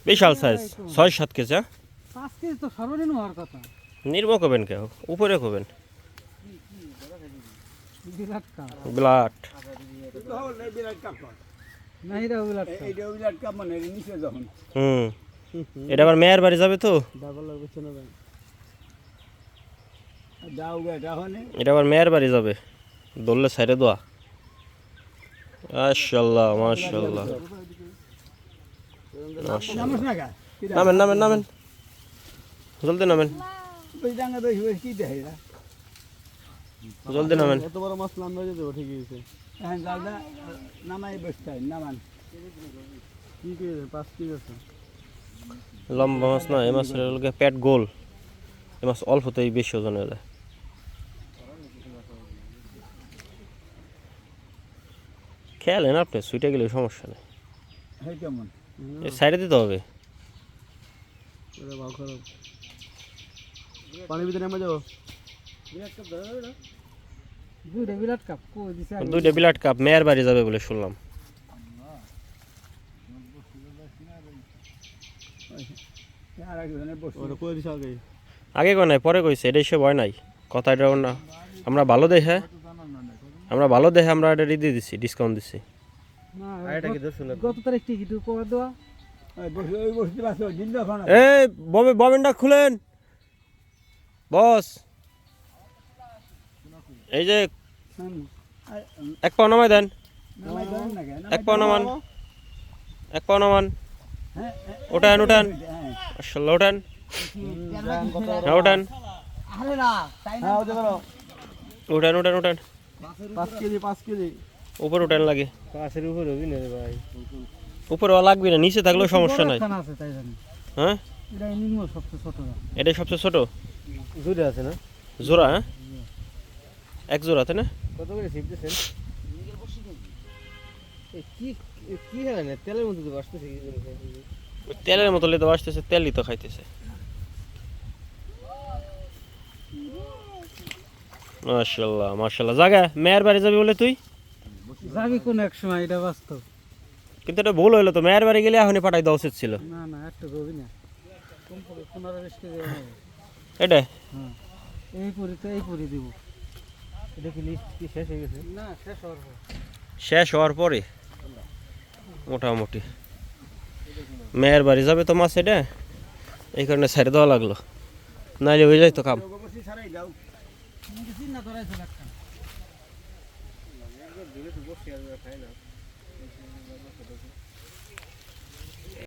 বিশাল size 6-7 KG. 5 KG তো সর্বনিম্ন হওয়ার কথা। নির্মো কবেন কেউ উপরে কবেন বিরাট কাপ। ব্লাড না এটা বিরাট কাপ। এইটা বিরাট কাপ মানে নিচে যখন এটা আবার মেয়ের বাড়ি যাবে তো ডাবল লাগছে না ভাই। যাও গে তাহলে এটা আবার মেয়ের বাড়ি যাবে দৌড়লে সাইডে দোয়া মাশাআল্লাহ মাশাআল্লাহ নামছ না গা নামেন নামেন নামেন জলদি নামেন ওই ডাঙ্গা বেশি বেশি কি দেয় এরা জলদি নামেন এত বড় মাছ নাম দিয়ে দেবো ঠিকই আছে। হ্যাঁ জালদা নামাই বসতে হয় নামান কি কি 5 কেজি আছে। লম্বা মাছ না এই মাছের লোকে পেট গোল এই মাছ অল্পতেই বেশি ওজন হয়ে যায় খেয়ালেন আপনি সুইটে গেলে সমস্যা নেই হ্যাঁ কেমন এই সাইডে দিতে হবে এটা ভালো খারাপ। পানির ভিতরে নেমে যাও। দুইটা বিরাট কাপ কই দিছে আগে। দুইটা বিলাট কাপ মেয়ের বাড়ি যাবে বলে শুনলাম আর একজনের বসে ওটা কই দিছে আগে। আগে কয় নাই পরে কইছে এটা সে ভয় নাই কথা এটা না আমরা ভালো দেখে আমরা এটা দিয়ে দিছি ডিসকাউন্ট দিছি না এটা কি দর্শন গত তারিখ টিকিট কবে দেওয়া। বসে ওই বসতে পারছো দিন যখন এই ববেনটা খুলেন বস এই যে এক পাও নামাই দেন নামাই ধরেন না কেন এক পাও নামান হ্যাঁ ওঠান হ্যাঁ মাশাআল্লাহ ওঠান হ্যাঁ ওঠান আরে না তাই না ওটা করো উঠান 5 কেজি উপর উঠান লাগে পাশের উপরে হবি না রে ভাই। উপরে লাগবে না নিচে থাকলেও সমস্যা নাই খানা আছে তাই জানি। হ্যাঁ এটা নিম্ন সবচেয়ে ছোট না। এটাই সবচেয়ে ছোট দুইটা আছে না। জোড়া হ্যাঁ এক জোড়াতে না কত করে শিখতেছেন কি কি হয় না তেলের মধ্যে তো আসতেছে কি করে। ওই তেলের মতো লেতো আসতেছে তেলই তো খাইতেছে মাশাআল্লাহ মাশাআল্লাহ জায়গা মেয়ের বাড়ি যাবি বলে তুই যাবি কোন এক সময় এটা বাস্তব। কিন্তু এটা ভুল হইলো তো মেয়ের বাড়ি গেলে এখনই পাঠাই দেওয়া উচিত ছিল না না একটু রবি না কম করে 15-20 কেজি হবে। এটা হ্যাঁ এই পরি দিব। এটা কি লিস্ট কি শেষ হয়ে গেছে না শেষ হওয়ার পর। শেষ হওয়ার পরে মোটামুটি মেয়ের বাড়ি যাবে তো মাছ এটা এই কারণে ছেড়ে দেওয়া লাগলো নাইলে হয়ে যায় তো কাম বসে ছাড়াই দাও তুমি কি চিন্তা করাইছো একটা। বসে আর খাই না